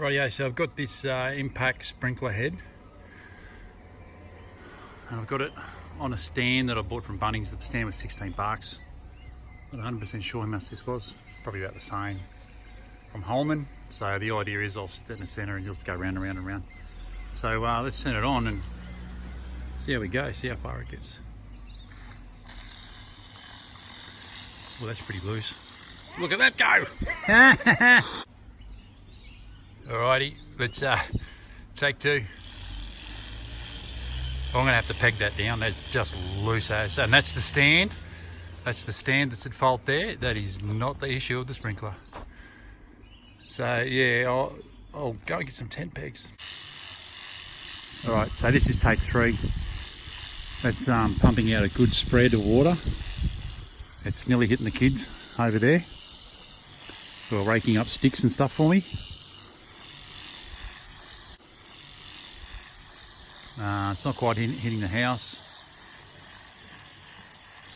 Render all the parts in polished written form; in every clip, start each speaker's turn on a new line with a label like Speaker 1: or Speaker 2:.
Speaker 1: Rightio, so I've got this impact sprinkler head, and I've got it on a stand that I bought from Bunnings. The stand was 16 bucks. Not 100% sure how much this was. Probably about the same from Holman. So the idea is I'll sit in the centre and just go round and round and round. So let's turn it on and see how we go, see how far it gets. Well, that's pretty loose. Look at that go! Alrighty, let's take two. I'm going to have to peg that down. That's just loose as. And that's the stand. That's the stand that's at fault there. That is not the issue of the sprinkler. So yeah, I'll go and get some tent pegs. Alright, so this is take three. That's pumping out a good spread of water. It's nearly hitting the kids over there who are raking up sticks and stuff for me. It's not quite hitting the house.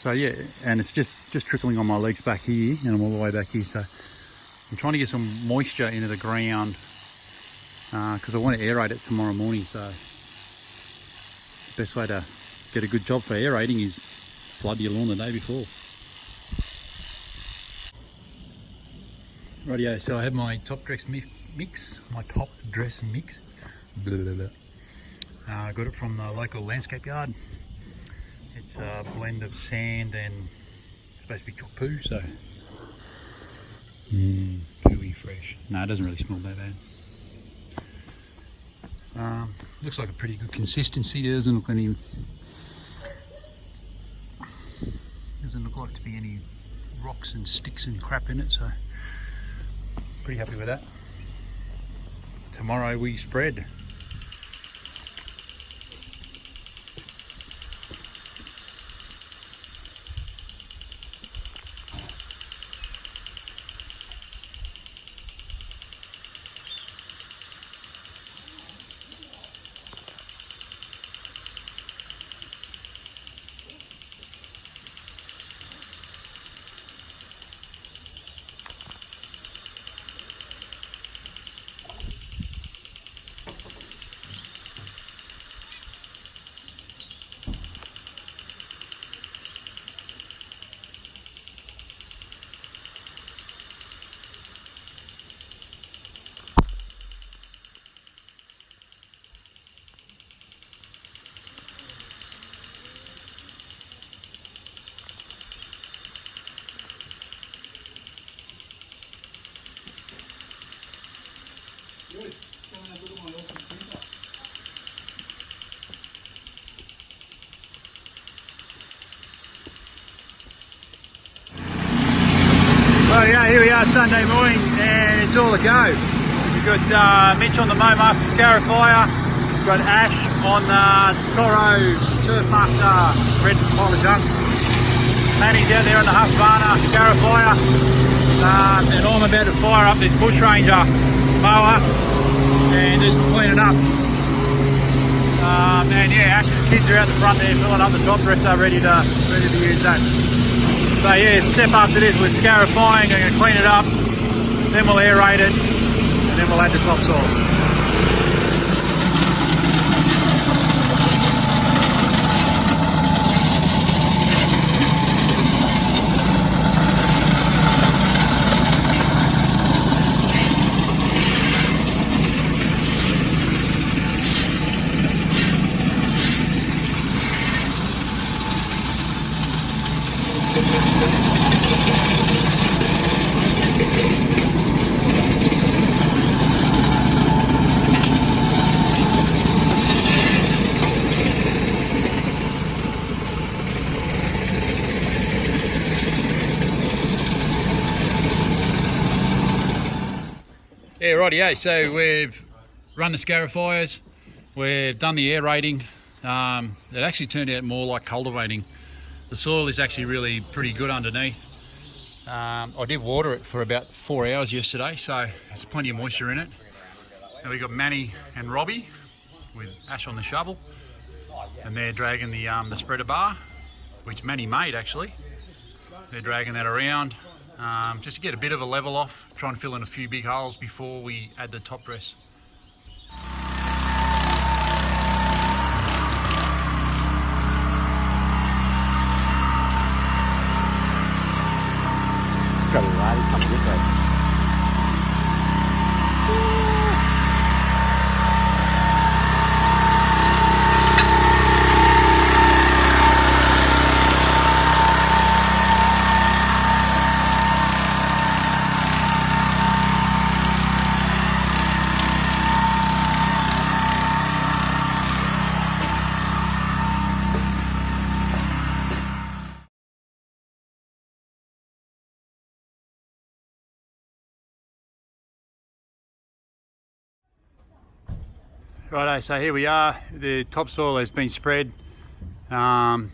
Speaker 1: So yeah, and it's just trickling on my legs back here, and I'm all the way back here. So I'm trying to get some moisture into the ground because I want to aerate it tomorrow morning. So the best way to get a good job for aerating is flood your lawn the day before. Rightio, so I have my top dress mix. Blah, blah, blah. I got it from the local landscape yard. It's a blend of sand and it's supposed to be choc poo, so pooey fresh. No, it doesn't really smell that bad. Looks like a pretty good consistency. Doesn't look like to be any rocks and sticks and crap in it, so pretty happy with that. Tomorrow we spread. Oh yeah, here we are Sunday morning and it's all a go. We've got Mitch on the MoMaster Scarifying, we've got Ash on the Toro Turfmaster red pile of junk. Lenny's out there on the Husqvarna Scarifying, and I'm about to fire up this Bush Ranger mower and just clean it up. And yeah, Ash's kids are out the front there filling up the top dresser ready to use that. So yeah, step after this with Scarifying, I'm going to clean it up, then we'll aerate it, and then we'll add the topsoil. Yeah, rightio, so we've run the scarifiers, we've done the aerating. It actually turned out more like cultivating. The soil is actually really pretty good underneath. I did water it for about 4 hours yesterday, so there's plenty of moisture in it. And we've got Manny and Robbie with Ash on the shovel, and they're dragging the spreader bar, which Manny made actually. They're dragging that around. just to get a bit of a level off, try and fill in a few big holes before we add the top dress.
Speaker 2: It's got a lady coming this way.
Speaker 1: Righto, so here we are. The topsoil has been spread. Kind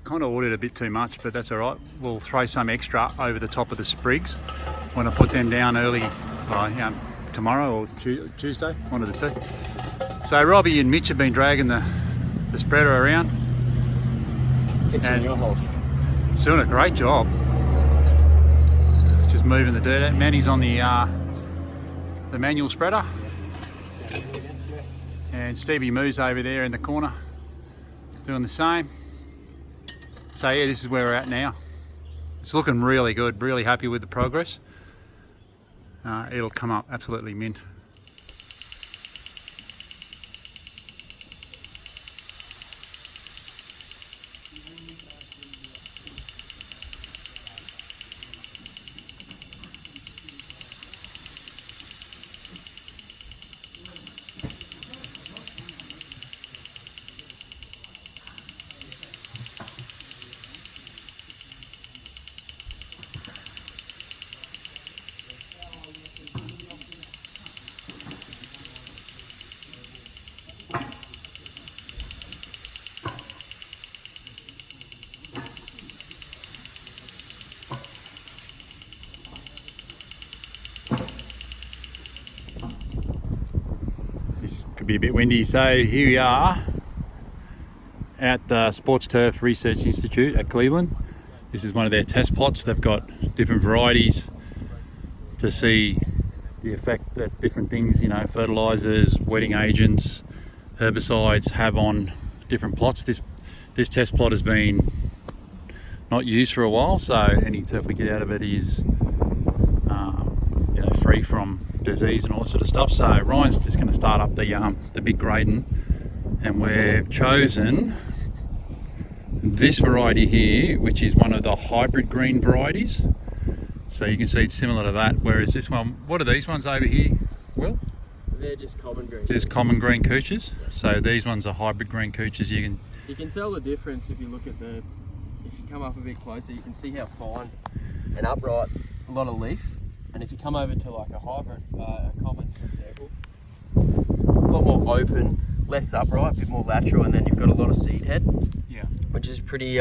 Speaker 1: of ordered a bit too much, but that's all right. We'll throw some extra over the top of the sprigs when I put them down early, tomorrow or Tuesday, one of the two. So Robbie and Mitch have been dragging the spreader around.
Speaker 2: Fixing your holes.
Speaker 1: It's doing a great job. Just moving the dirt out. Manny's on the manual spreader. And Stevie Moo's over there in the corner doing the same. So yeah, this is where we're at now. It's looking really good, really happy with the progress. It'll come up absolutely mint. Could be a bit windy, so here we are at the Sports Turf Research Institute at Cleveland. This is one of their test plots. They've got different varieties to see the effect that different things, fertilizers, wetting agents, herbicides have on different plots. This test plot has been not used for a while, so any turf we get out of it is free from disease and all that sort of stuff. So Ryan's just going to start up the big grading, and we've chosen this variety here, which is one of the hybrid green varieties. So you can see it's similar to that, whereas this one, what are these ones over here, Will?
Speaker 2: They're just common green.
Speaker 1: Just common green cooches. So these ones are hybrid green cooches. You
Speaker 2: can tell the difference if you look at if you come up a bit closer, you can see how fine and upright a lot of leaf. And if you come over to like a hybrid, a common, for example, a lot more open, less upright, a bit more lateral, and then you've got a lot of seed head.
Speaker 1: Yeah.
Speaker 2: Which is pretty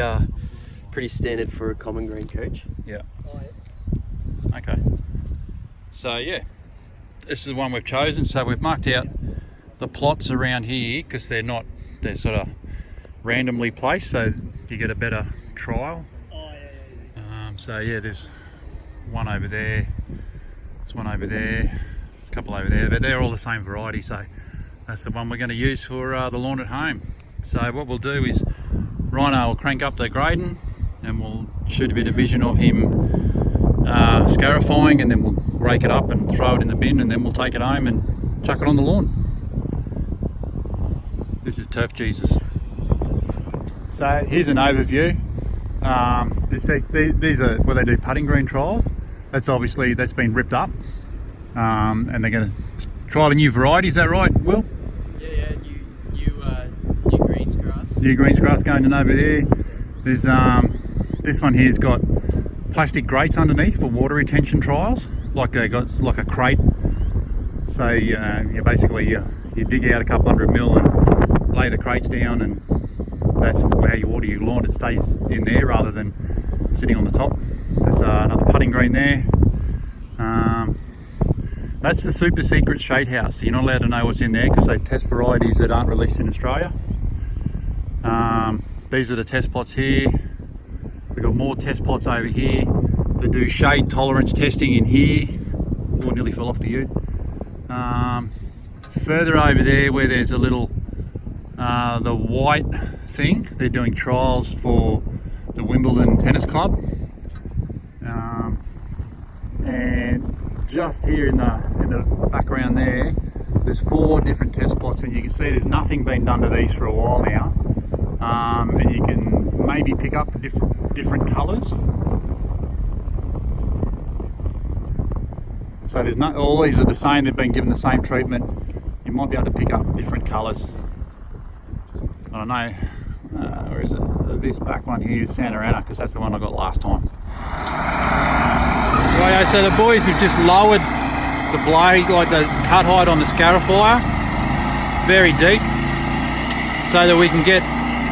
Speaker 2: standard for a common green cooch.
Speaker 1: Yeah. Okay. So yeah, this is the one we've chosen. So we've marked out the plots around here because they're sort of randomly placed, so you get a better trial. So yeah, there's one over there, there's one over there, a couple over there, but they're all the same variety, so that's the one we're going to use for the lawn at home. So what we'll do is Rhino will crank up the grading and we'll shoot a bit of vision of him scarifying, and then we'll rake it up and throw it in the bin, and then we'll take it home and chuck it on the lawn. This is Turf Jesus. So here's an overview. These are where they do putting green trials. That's been ripped up, and they're going to try the new variety. Is that right, Will?
Speaker 2: Yeah, new greens grass.
Speaker 1: New greens grass going in over there. There's this one here's got plastic grates underneath for water retention trials, like a crate. So you dig out a couple 100 mil and lay the crates down, and that's how you water your lawn. It stays in there rather than sitting on the top. There's another putting green there. That's the super secret shade house. You're not allowed to know what's in there because they test varieties that aren't released in Australia. These are the test plots here. We've got more test plots over here. They do shade tolerance testing in here. Oh, nearly fell off the ute. Further over there where there's a little, the white thing, they're doing trials for the Wimbledon Tennis Club. And just here in the background there's 4 different test plots, and you can see there's nothing been done to these for a while now. And you can maybe pick up different colours. So there's no, all these are the same, they've been given the same treatment. You might be able to pick up different colours. I don't know, where is it? This back one here is Santa Ana, because that's the one I got last time. Right, so the boys have just lowered the blade, like the cut height on the Scarifyer, very deep, so that we can get,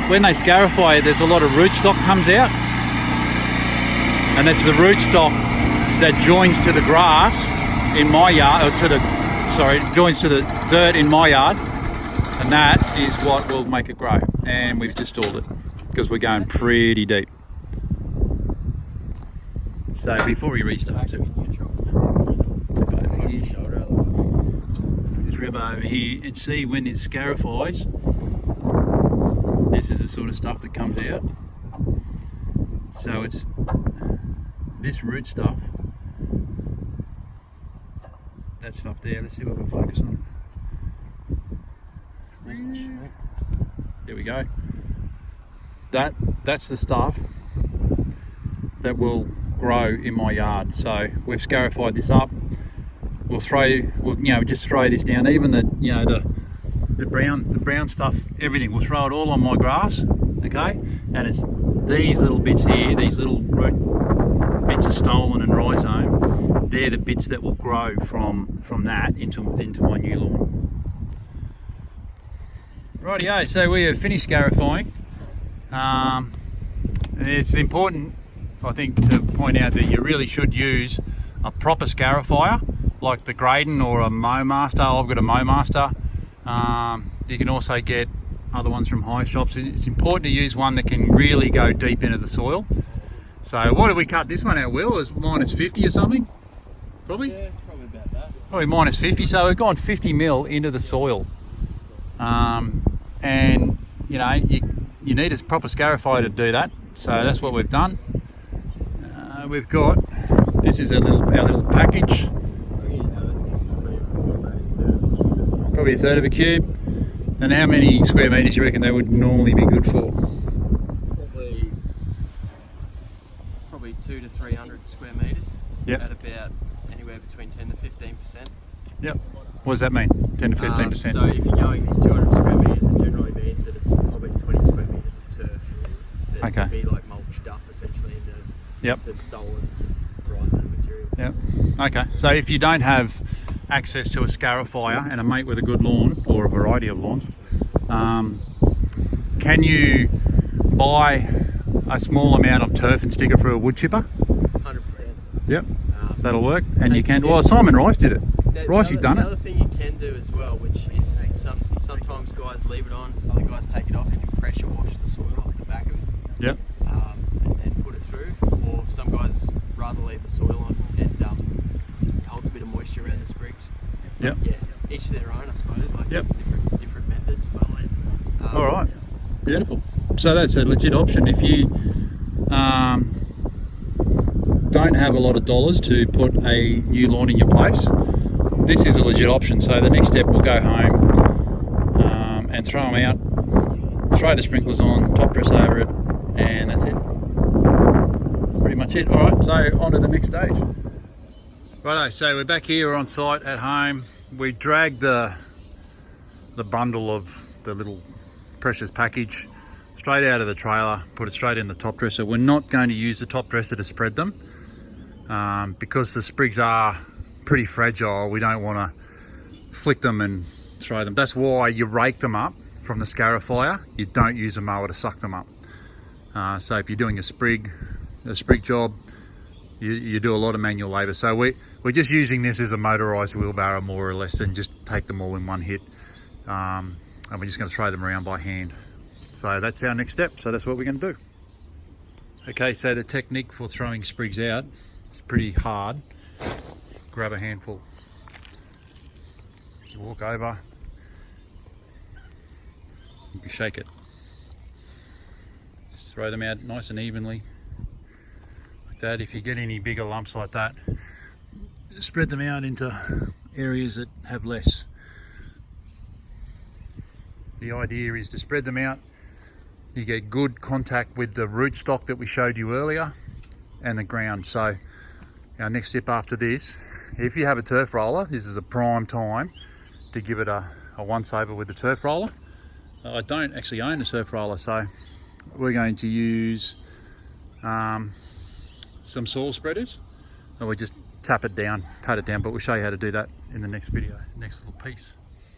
Speaker 1: when they Scarify, there's a lot of rootstock comes out, and that's the rootstock that joins to the grass in my yard, or joins to the dirt in my yard, and that is what will make it grow. And we've just stalled it because we're going pretty deep. So before he restarts it, just rub over here and see when it scarifies. This is the sort of stuff that comes out. So it's this root stuff. That stuff there. Let's see if we can focus on it. There we go. That's the stuff that will grow in my yard. So we've scarified this up. We'll just throw this down. Even the brown stuff, everything. We'll throw it all on my grass. Okay, and it's these little bits here, these little root bits of stolon and rhizome. They're the bits that will grow from that into my new lawn. Rightio, so we have finished Scarifying. It's important, I think, to point out that you really should use a proper Scarifier, like the Graydon or a Mowmaster. I've got a Mowmaster. You can also get other ones from high shops. It's important to use one that can really go deep into the soil. So what did we cut this one out, Will? It was minus 50 or something? Probably?
Speaker 2: Yeah, probably about that.
Speaker 1: Probably minus 50, so we've gone 50 mil into the soil. And you need a proper Scarifier to do that, so that's what we've done. We've got, this is our little package, probably a third of a cube. And how many square metres you reckon they would normally be good for?
Speaker 2: Probably 200 to 300 square metres.
Speaker 1: Yep.
Speaker 2: At about anywhere between 10 to 15%.
Speaker 1: Yep. What does that mean? 10 to 15%?
Speaker 2: So if you're going 200 square metres, it generally means that it's probably 20 square metres of turf that can be like mulched up essentially into stolen rhizome material.
Speaker 1: Yep. Okay. So if you don't have access to a Scarifier and a mate with a good lawn, or a variety of lawns, can you buy a small amount of turf and stick it through a wood chipper?
Speaker 2: 100%.
Speaker 1: Yep. That'll work. And you can, well, Simon Rice did it. Ricey's done it.
Speaker 2: The other thing you can do as well, which is sometimes guys leave it on, other guys take it off, you can pressure wash the soil off the back of it.
Speaker 1: Yep.
Speaker 2: And then put it through. Or some guys rather leave the soil on and it holds a bit of moisture around the sprigs.
Speaker 1: Yep.
Speaker 2: Yeah, each to their own, I suppose. Like
Speaker 1: Yep.
Speaker 2: there's different methods, but
Speaker 1: all right. Beautiful. So that's a legit option. If you don't have a lot of dollars to put a new lawn in your place, this is a legit option. So the next step, we'll go home and throw them out, throw the sprinklers on, top dress over it, and that's it. Pretty much it. All right, so on to the next stage. Righto, so we're back here on site at home. We dragged the bundle of the little precious package straight out of the trailer, put it straight in the top dresser. We're not going to use the top dresser to spread them because the sprigs are pretty fragile. We don't want to flick them and throw them. That's why you rake them up from the Scarifier. You don't use a mower to suck them up. So if you're doing a sprig job, you do a lot of manual labour. So we're just using this as a motorised wheelbarrow more or less, and just take them all in one hit. And we're just going to throw them around by hand. So that's our next step. So that's what we're going to do. Okay, so the technique for throwing sprigs out it's pretty hard, grab a handful. You walk over, you shake it. Just throw them out nice and evenly. Like that. If you get any bigger lumps like that, spread them out into areas that have less. The idea is to spread them out. You get good contact with the rootstock that we showed you earlier and the ground. So our next step after this, if you have a turf roller, this is a prime time to give it a once over with the turf roller. I don't actually own a turf roller, so we're going to use some soil spreaders. So we just tap it down, pat it down, but we'll show you how to do that in the next video, next little piece.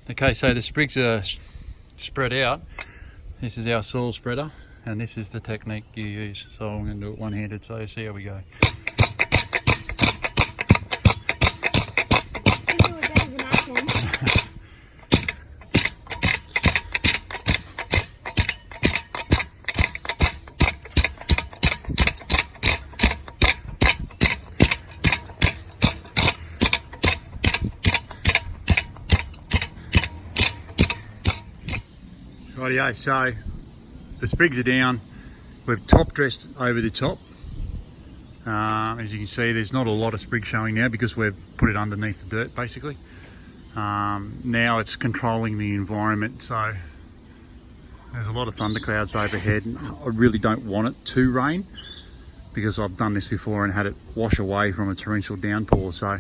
Speaker 1: Okay, so the sprigs are spread out. This is our soil spreader, and this is the technique you use. So I'm going to do it one-handed, so see how we go. Rightio, so the sprigs are down. We've top dressed over the top. As you can see, there's not a lot of sprig showing now because we've put it underneath the dirt basically. Now it's controlling the environment, so there's a lot of thunderclouds overhead. I really don't want it to rain because I've done this before and had it wash away from a torrential downpour. So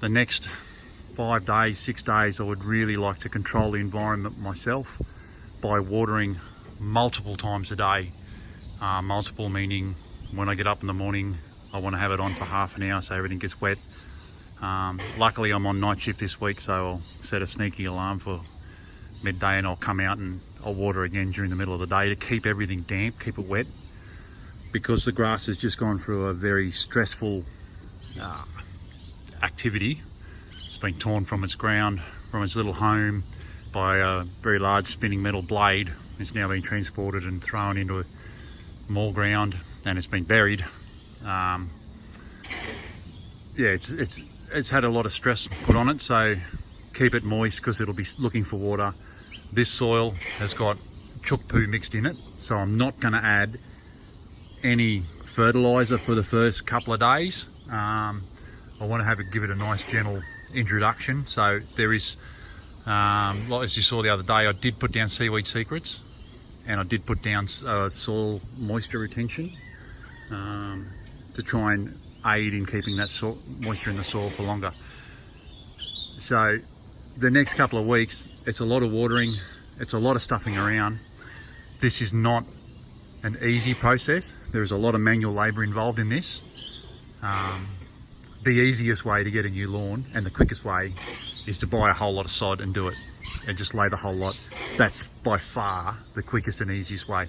Speaker 1: the next 5 days, 6 days, I would really like to control the environment myself by watering multiple times a day. Multiple meaning when I get up in the morning, I want to have it on for half an hour so everything gets wet. Luckily I'm on night shift this week, so I'll set a sneaky alarm for midday and I'll come out and I'll water again during the middle of the day to keep everything damp, keep it wet, because the grass has just gone through a very stressful activity. It's been torn from its ground, from its little home, by a very large spinning metal blade. It's now been transported and thrown into more ground, and it's been buried. Yeah, it's had a lot of stress put on it, so keep it moist because it'll be looking for water. This soil has got chook poo mixed in it, so I'm not going to add any fertilizer for the first couple of days. I want to give it a nice gentle introduction. So there is, like as you saw the other day, I did put down seaweed secrets and I did put down soil moisture retention to try and aid in keeping that moisture in the soil for longer. So the next couple of weeks, it's a lot of watering, it's a lot of stuffing around. This is not an easy process. There is a lot of manual labour involved in this. The easiest way to get a new lawn and the quickest way is to buy a whole lot of sod and do it, and just lay the whole lot. That's by far the quickest and easiest way.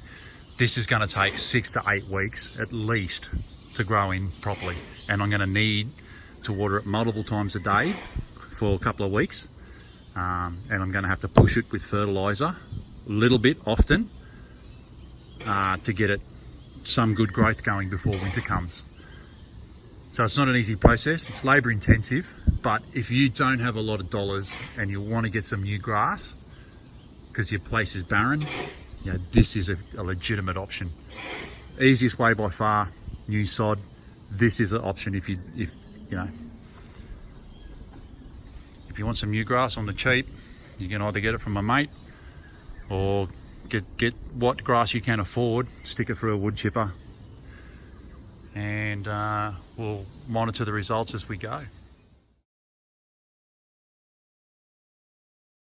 Speaker 1: This is going to take 6 to 8 weeks at least to grow in properly, and I'm going to need to water it multiple times a day for a couple of weeks, and I'm going to have to push it with fertiliser a little bit often to get it some good growth going before winter comes. So it's not an easy process, it's labour intensive, but if you don't have a lot of dollars and you want to get some new grass because your place is barren, you know, this is a legitimate option. Easiest way by far, new sod. This is an option if you want some new grass on the cheap. You can either get it from a mate or get what grass you can afford, stick it through a wood chipper, and we'll monitor the results as we go.